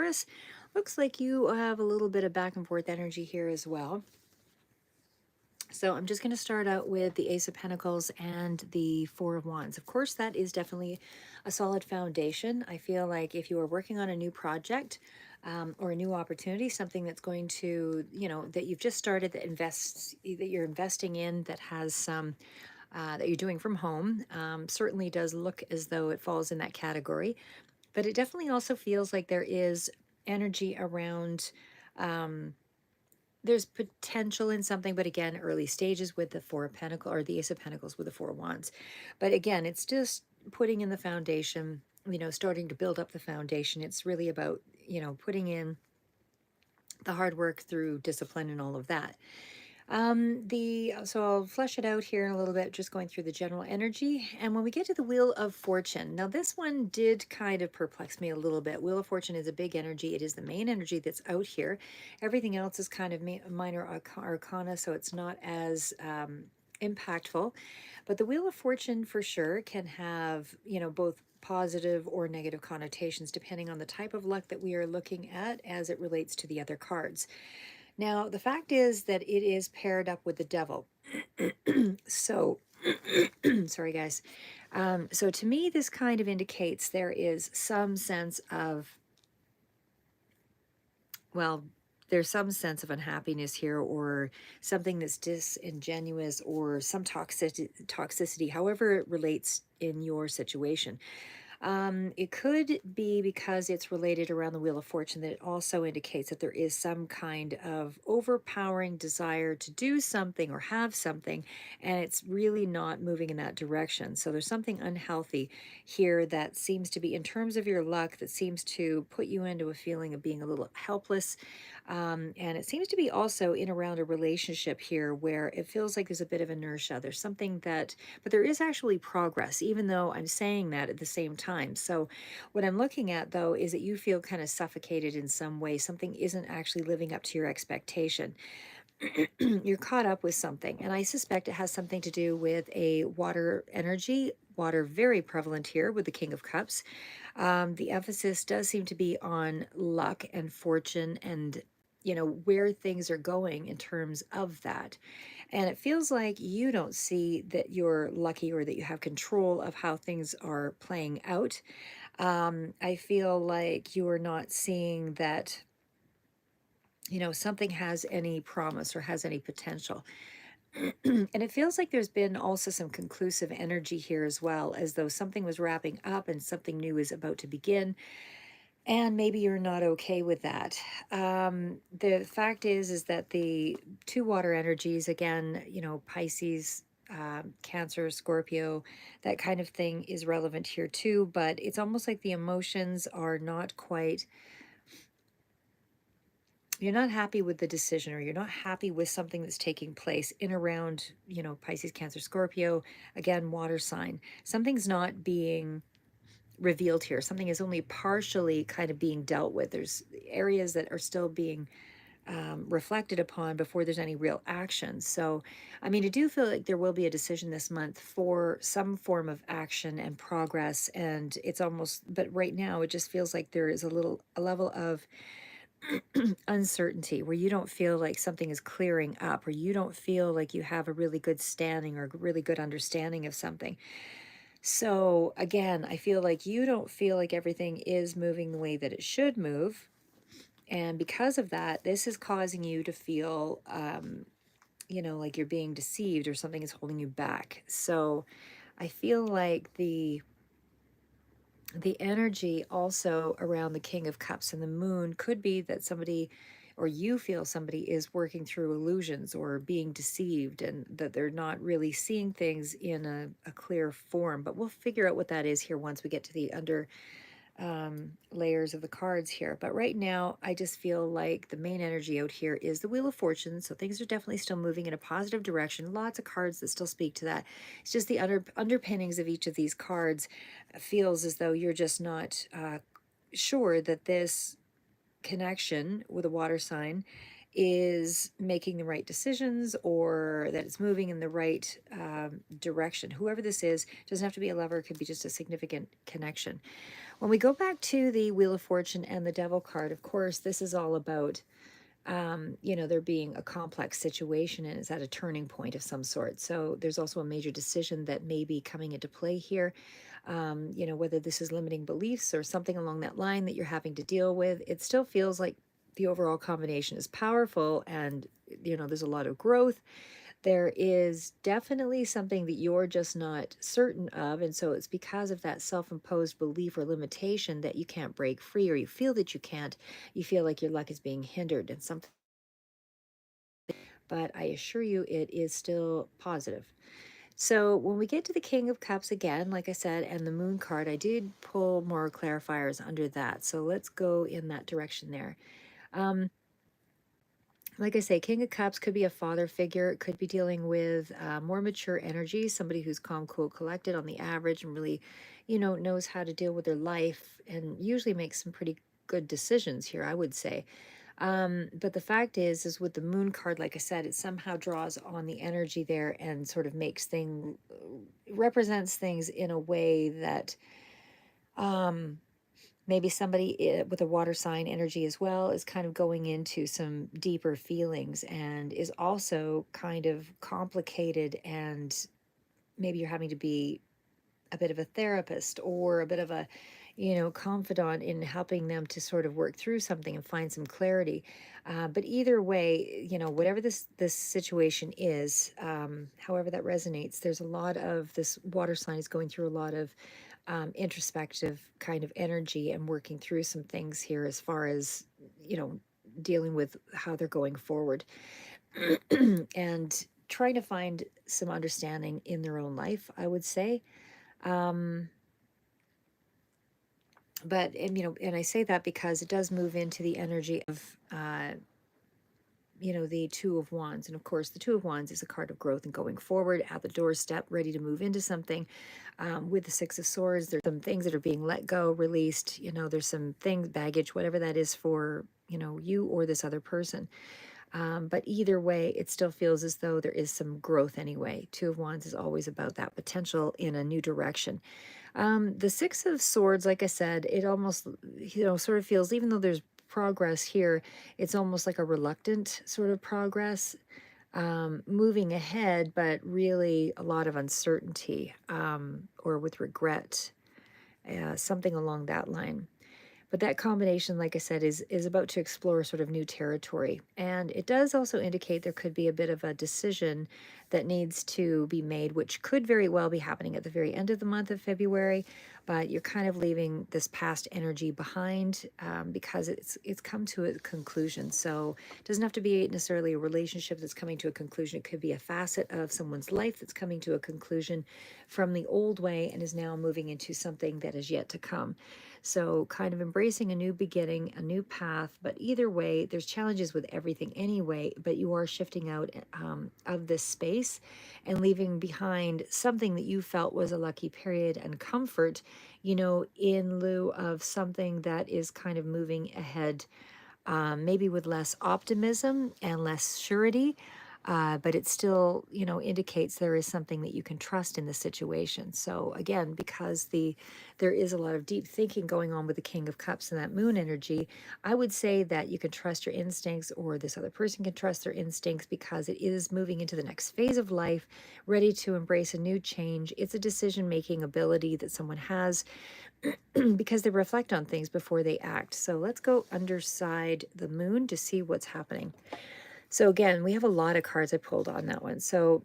Taurus, looks like you have a little bit of back and forth energy here as well. So I'm just going to start out with the Ace of Pentacles and the Four of Wands. Of course, that is definitely a solid foundation. I feel like if you are working on a new project or a new opportunity, something that's going to, that you've just started that you're investing in, that has some that you're doing from home, certainly does look as though it falls in that category. But it definitely also feels like there is energy around. There's potential in something, but again, early stages with the Four of Pentacles or the Ace of Pentacles with the Four of Wands. But again, it's just putting in the foundation, starting to build up the foundation. It's really about, putting in the hard work through discipline and all of that. So I'll flesh it out here in a little bit, just going through the general energy. And when we get to the Wheel of Fortune, now this one did kind of perplex me a little bit. Wheel of Fortune is a big energy. It is the main energy that's out here. Everything else is kind of minor arcana, so it's not as impactful. But the Wheel of Fortune for sure can have, both positive or negative connotations depending on the type of luck that we are looking at as it relates to the other cards. Now, the fact is that it is paired up with the devil. So, sorry, guys. So, to me, this kind of indicates there is some sense of, well, there's some sense of unhappiness here, or something that's disingenuous, or some toxicity, however it relates in your situation. It could be because it's related around the Wheel of Fortune that it also indicates that there is some kind of overpowering desire to do something or have something, and it's really not moving in that direction. So there's something unhealthy here that seems to be, in terms of your luck, that seems to put you into a feeling of being a little helpless. And it seems to be also in around a relationship here where it feels like there's a bit of inertia. There's something that, but there is actually progress, even though I'm saying that at the same time. So, what I'm looking at though is that you feel kind of suffocated in some way. Something isn't actually living up to your expectation. You're caught up with something, and I suspect it has something to do with a water energy. Water very prevalent here with the King of Cups. The emphasis does seem to be on luck and fortune and where things are going in terms of that. And it feels like you don't see that you're lucky or that you have control of how things are playing out. I feel like you are not seeing that, something has any promise or has any potential. And it feels like there's been also some conclusive energy here as well, as though something was wrapping up and something new is about to begin. And maybe you're not okay with that. The fact is that the two water energies, again, Pisces, Cancer, Scorpio, that kind of thing is relevant here too. But it's almost like the emotions are not quite, you're not happy with the decision, or you're not happy with something that's taking place in around, Pisces, Cancer, Scorpio, again, water sign. Something's not being revealed here. Something is only partially kind of being dealt with. There's areas that are still being reflected upon before there's any real action. So, I mean, I do feel like there will be a decision this month for some form of action and progress. And it's almost, but right now it just feels like there is a level of uncertainty where you don't feel like something is clearing up, or you don't feel like you have a really good standing or really good understanding of something. So again, I feel like you don't feel like everything is moving the way that it should move. And because of that, this is causing you to feel, like you're being deceived or something is holding you back. So I feel like the energy also around the King of Cups and the Moon could be that somebody, or you feel somebody is working through illusions or being deceived, and that they're not really seeing things in a clear form. But we'll figure out what that is here once we get to the under layers of the cards here. But right now, I just feel like the main energy out here is the Wheel of Fortune. So things are definitely still moving in a positive direction. Lots of cards that still speak to that. It's just the underpinnings of each of these cards feels as though you're just not sure that this connection with a water sign is making the right decisions, or that it's moving in the right direction. Whoever this is, doesn't have to be a lover, it could be just a significant connection. When we go back to the Wheel of Fortune and the Devil card, of course, this is all about, there being a complex situation and it's at a turning point of some sort. So there's also a major decision that may be coming into play here. Whether this is limiting beliefs or something along that line that you're having to deal with, it still feels like the overall combination is powerful, and there's a lot of growth. There is definitely something that you're just not certain of. And so it's because of that self imposed belief or limitation that you can't break free, or you feel that you can't. You feel like your luck is being hindered and something. But I assure you, it is still positive. So when we get to the King of Cups again, like I said, and the Moon card, I did pull more clarifiers under that. So let's go in that direction there. Um, like I say, King of Cups could be a father figure. It could be dealing with more mature energy, somebody who's calm, cool, collected on the average and really, knows how to deal with their life and usually makes some pretty good decisions here, I would say. But the fact is with the Moon card, like I said, it somehow draws on the energy there and sort of makes things, represents things in a way that um, maybe somebody with a water sign energy as well is kind of going into some deeper feelings and is also kind of complicated, and maybe you're having to be a bit of a therapist or a bit of a confidant in helping them to sort of work through something and find some clarity. But either way, whatever this situation is, however that resonates, there's a lot of this water sign is going through a lot of introspective kind of energy and working through some things here as far as you know dealing with how they're going forward and trying to find some understanding in their own life, I would say. um, and I say that because it does move into the energy of the Two of Wands. And of course, the Two of Wands is a card of growth and going forward at the doorstep, ready to move into something. With the Six of Swords, there's some things that are being let go, released. There's some things, baggage, whatever that is for, you or this other person. But either way, it still feels as though there is some growth anyway. Two of Wands is always about that potential in a new direction. The Six of Swords, like I said, it almost, sort of feels, even though there's progress here, it's almost like a reluctant sort of progress, moving ahead, but really a lot of uncertainty, or with regret, something along that line. But that combination, like I said, is about to explore sort of new territory. And it does also indicate there could be a bit of a decision that needs to be made, which could very well be happening at the very end of the month of February. But you're kind of leaving this past energy behind, because it's come to a conclusion. So it doesn't have to be necessarily a relationship that's coming to a conclusion. It could be a facet of someone's life that's coming to a conclusion from the old way and is now moving into something that is yet to come. So, kind of embracing a new beginning, a new path. But either way, there's challenges with everything anyway. But you are shifting out of this space and leaving behind something that you felt was a lucky period and comfort, in lieu of something that is kind of moving ahead, maybe with less optimism and less surety. But it still, indicates there is something that you can trust in the situation. So again, because there is a lot of deep thinking going on with the King of Cups and that Moon energy, I would say that you can trust your instincts, or this other person can trust their instincts, because it is moving into the next phase of life, ready to embrace a new change. It's a decision-making ability that someone has because they reflect on things before they act. So let's go underside the Moon to see what's happening. So again, we have a lot of cards I pulled on that one. So,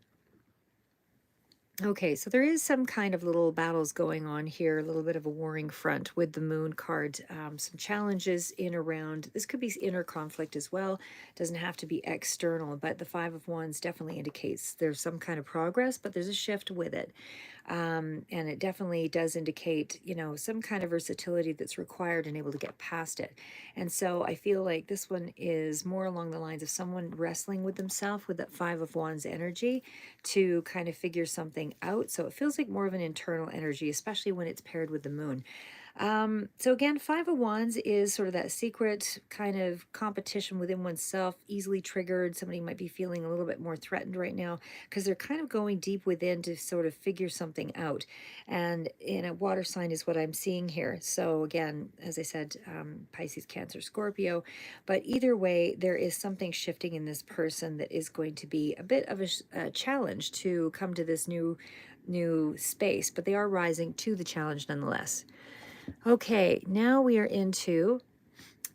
okay, so there is some kind of little battles going on here, a little bit of a warring front with the Moon card. Some challenges in around, this could be inner conflict as well. Doesn't have to be external, but the Five of Wands definitely indicates there's some kind of progress, but there's a shift with it. And it definitely does indicate, some kind of versatility that's required and able to get past it. And so I feel like this one is more along the lines of someone wrestling with themselves with that Five of Wands energy to kind of figure something out. So it feels like more of an internal energy, especially when it's paired with the Moon. So again, Five of Wands is sort of that secret kind of competition within oneself, easily triggered. Somebody might be feeling a little bit more threatened right now because they're kind of going deep within to sort of figure something out. And in a water sign is what I'm seeing here. So again, as I said, Pisces, Cancer, Scorpio. But either way, there is something shifting in this person that is going to be a bit of a challenge to come to this new space, but they are rising to the challenge nonetheless. Okay, now we are into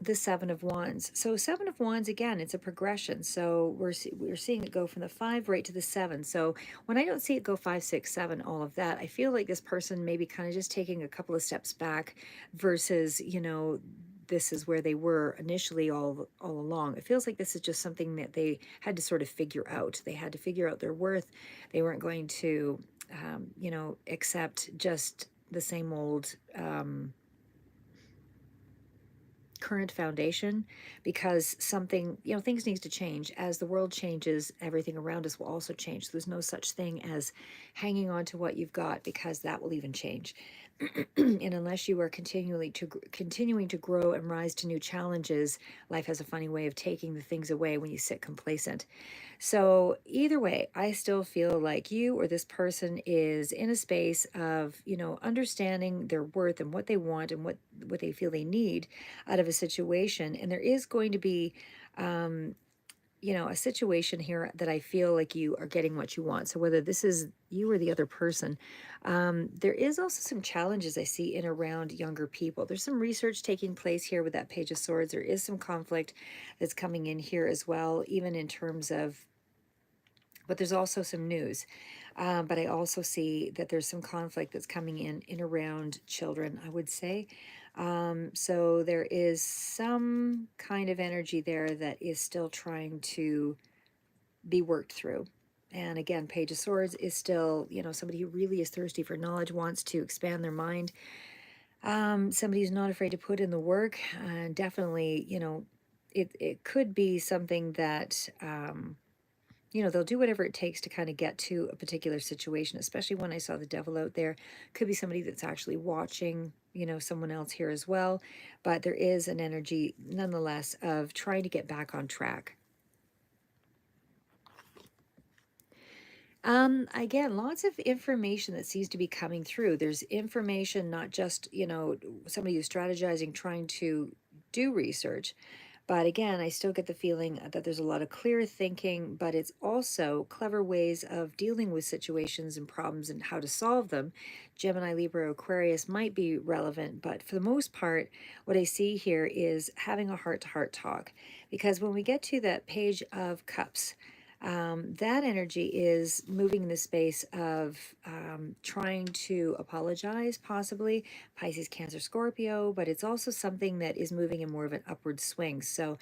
the Seven of Wands. So Seven of Wands, again, it's a progression. So we're seeing it go from the 5 right to the 7. So when I don't see it go 5, 6, 7, all of that, I feel like this person may be kind of just taking a couple of steps back versus, this is where they were initially all along. It feels like this is just something that they had to sort of figure out. They had to figure out their worth. They weren't going to, accept just the same old current foundation, because something, things needs to change. As the world changes, everything around us will also change. So there's no such thing as hanging on to what you've got, because that will even change. And unless you are continuing to grow and rise to new challenges, life has a funny way of taking the things away when you sit complacent. So either way, I still feel like you or this person is in a space of, understanding their worth and what they want and what they feel they need out of a situation. And there is going to be, a situation here that I feel like you are getting what you want. So whether this is you or the other person, there is also some challenges I see in around younger people. There's some research taking place here with that Page of Swords. There is some conflict that's coming in here as well, even in terms of, but there's also some news. But I also see that there's some conflict that's coming in around children, I would say. So there is some kind of energy there that is still trying to be worked through. And again, Page of Swords is still, somebody who really is thirsty for knowledge, wants to expand their mind. Somebody who's not afraid to put in the work. And definitely, it could be something that, they'll do whatever it takes to kind of get to a particular situation, especially when I saw the devil out there. Could be somebody that's actually watching, someone else here as well. But there is an energy, nonetheless, of trying to get back on track. Again, lots of information that seems to be coming through. There's information, not just, somebody who's strategizing, trying to do research. But again, I still get the feeling that there's a lot of clear thinking, but it's also clever ways of dealing with situations and problems and how to solve them. Gemini, Libra, Aquarius might be relevant, but for the most part, what I see here is having a heart-to-heart talk. Because when we get to that Page of Cups, that energy is moving in the space of trying to apologize, possibly Pisces, Cancer, Scorpio, but it's also something that is moving in more of an upward swing. So,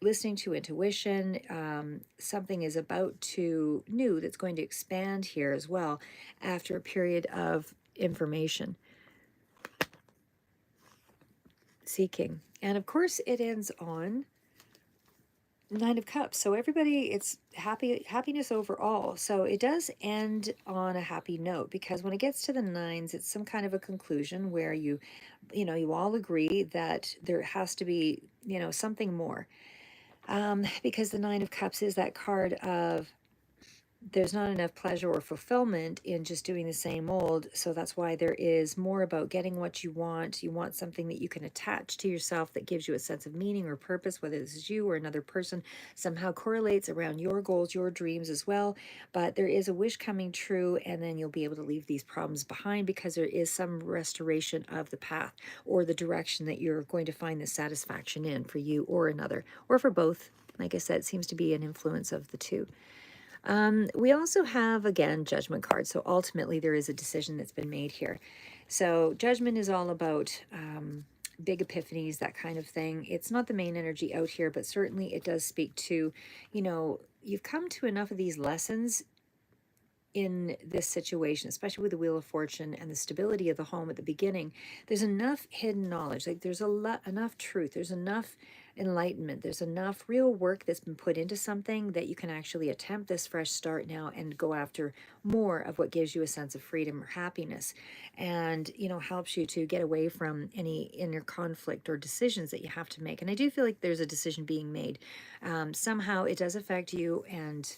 listening to intuition, something is about to new that's going to expand here as well after a period of information seeking. And of course, it ends on Nine of Cups. So everybody, it's happiness overall. So it does end on a happy note, because when it gets to the nines, it's some kind of a conclusion where you all agree that there has to be, something more. Because the Nine of Cups is that card of there's not enough pleasure or fulfillment in just doing the same old. So that's why there is more about getting what you want. You want something that you can attach to yourself that gives you a sense of meaning or purpose, whether this is you or another person, somehow correlates around your goals, your dreams as well. But there is a wish coming true, and then you'll be able to leave these problems behind, because there is some restoration of the path or the direction that you're going to find the satisfaction in for you or another, or for both. Like I said, it seems to be an influence of the two. We also have, again, Judgment card. So ultimately, there is a decision that's been made here. So Judgment is all about big epiphanies, that kind of thing. It's not the main energy out here, but certainly it does speak to, you've come to enough of these lessons in this situation, especially with the Wheel of Fortune and the stability of the home at the beginning, there's enough hidden knowledge. Like there's a lot, enough truth. There's enough enlightenment. There's enough real work that's been put into something that you can actually attempt this fresh start now and go after more of what gives you a sense of freedom or happiness, and helps you to get away from any inner conflict or decisions that you have to make. And I do feel like there's a decision being made. Somehow it does affect you and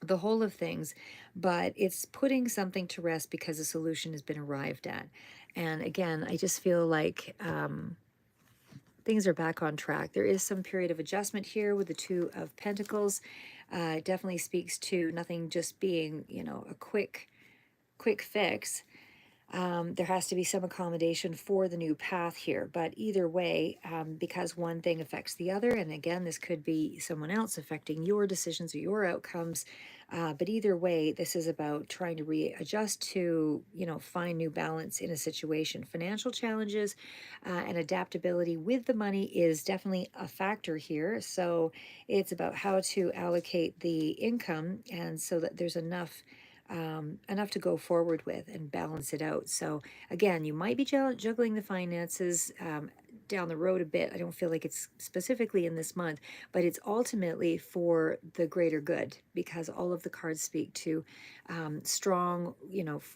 the whole of things, but it's putting something to rest because a solution has been arrived at. And again, I just feel like things are back on track. There is some period of adjustment here with the Two of Pentacles. It definitely speaks to nothing just being, a quick fix. There has to be some accommodation for the new path here. But either way, because one thing affects the other, and again, this could be someone else affecting your decisions or your outcomes. But either way, this is about trying to readjust to, find new balance in a situation. Financial challenges and adaptability with the money is definitely a factor here. So it's about how to allocate the income, and so that there's enough to go forward with and balance it out. So again, you might be juggling the finances down the road a bit. I don't feel like it's specifically in this month, but it's ultimately for the greater good, because all of the cards speak to strong,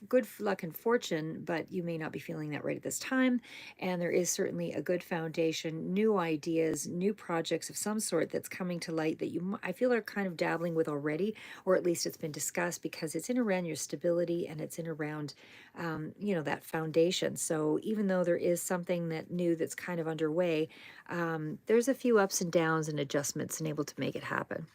good luck and fortune, but you may not be feeling that right at this time. And there is certainly a good foundation, new ideas, new projects of some sort that's coming to light that I feel are kind of dabbling with already, or at least it's been discussed, because it's in around your stability and it's in around, that foundation. So even though there is something that new that's kind of underway, there's a few ups and downs and adjustments and able to make it happen.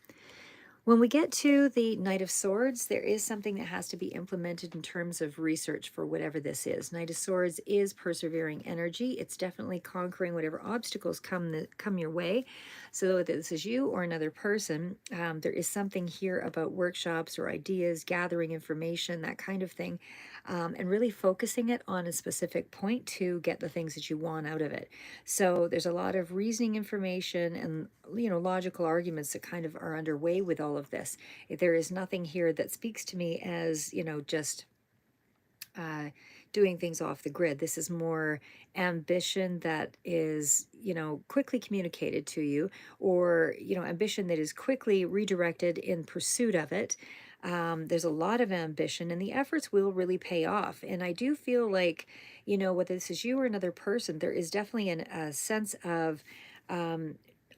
When we get to the Knight of Swords, there is something that has to be implemented in terms of research for whatever this is. Knight of Swords is persevering energy. It's definitely conquering whatever obstacles come your way. So whether this is you or another person, there is something here about workshops or ideas, gathering information, that kind of thing, and really focusing it on a specific point to get the things that you want out of it. So there's a lot of reasoning information and logical arguments that kind of are underway with all of this. There is nothing here that speaks to me as just doing things off the grid. This is more ambition that is quickly communicated to you, or ambition that is quickly redirected in pursuit of it. There's a lot of ambition, and the efforts will really pay off. And I do feel like, whether this is you or another person, there is definitely a sense of,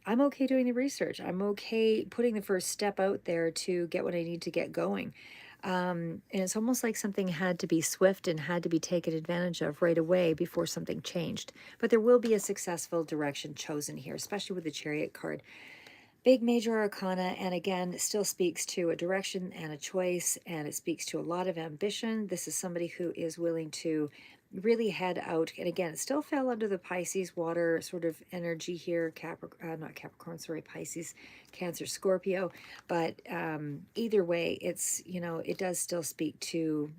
I'm okay doing the research. I'm okay putting the first step out there to get what I need to get going. And it's almost like something had to be swift and had to be taken advantage of right away before something changed. But there will be a successful direction chosen here, especially with the Chariot card. Big major arcana, and again, it still speaks to a direction and a choice, and it speaks to a lot of ambition. This is somebody who is willing to really head out, and again, it still fell under the Pisces water sort of energy here. Not Capricorn, sorry, Pisces, Cancer, Scorpio. But either way, it's it does still speak to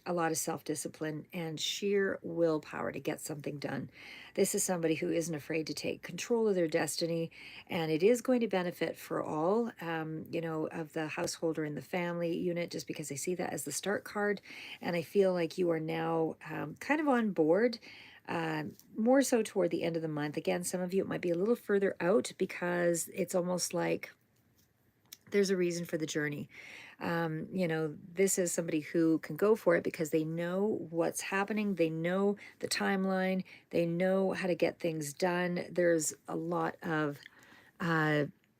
a lot of self-discipline and sheer willpower to get something done. This is somebody who isn't afraid to take control of their destiny, and it is going to benefit for all, of the household or in the family unit, just because I see that as the start card. And I feel like you are now kind of on board, more so toward the end of the month. Again, some of you, it might be a little further out, because it's almost like there's a reason for the journey. This is somebody who can go for it because they know what's happening. They know the timeline. They know how to get things done. There's a lot of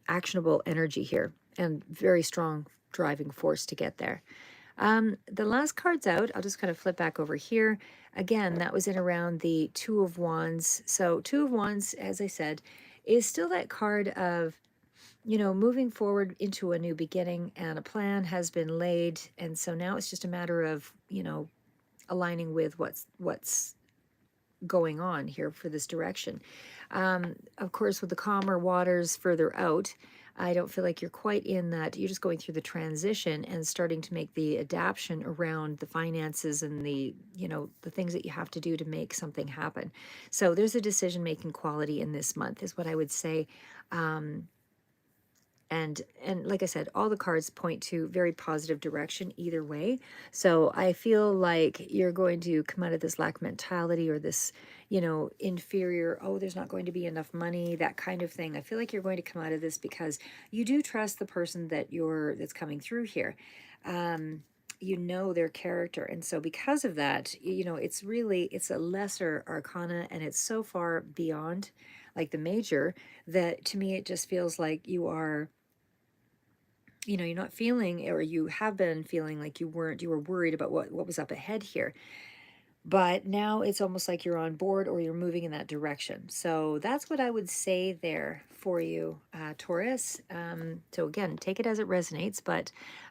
actionable energy here and very strong driving force to get there. The last card's out. I'll just kind of flip back over here. Again, that was in around the Two of Wands. So Two of Wands, as I said, is still that card of moving forward into a new beginning, and a plan has been laid. And so now it's just a matter of, aligning with what's going on here for this direction. Of course, with the calmer waters further out, I don't feel like you're quite in that. You're just going through the transition and starting to make the adaptation around the finances and the things that you have to do to make something happen. So there's a decision-making quality in this month, is what I would say. And like I said, all the cards point to very positive direction either way. So I feel like you're going to come out of this lack mentality, or this, inferior, oh, there's not going to be enough money, that kind of thing. I feel like you're going to come out of this because you do trust the person that's coming through here. You know their character, and so because of that, it's a lesser arcana, and it's so far beyond like the major, that to me it just feels like you're not feeling, or you have been feeling like you were worried about what was up ahead here. But now it's almost like you're on board, or you're moving in that direction. So that's what I would say there for you, Taurus. So again, take it as it resonates, but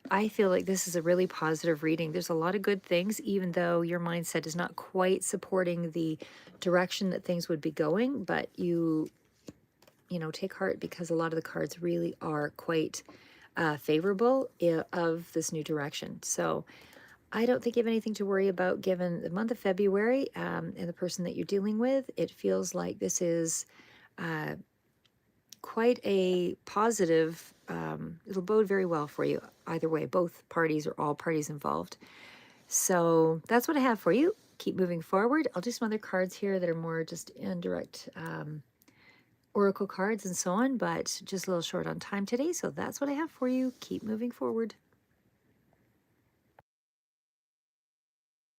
I feel like this is a really positive reading. There's a lot of good things, even though your mindset is not quite supporting the direction that things would be going. But take heart, because a lot of the cards really are quite favorable of this new direction. So I don't think you have anything to worry about given the month of February, and the person that you're dealing with. It feels like this is quite a positive, it'll bode very well for you either way, both parties or all parties involved. So that's what I have for you. Keep moving forward. I'll do some other cards here that are more just indirect oracle cards and so on, but just a little short on time today. So that's what I have for you. Keep moving forward.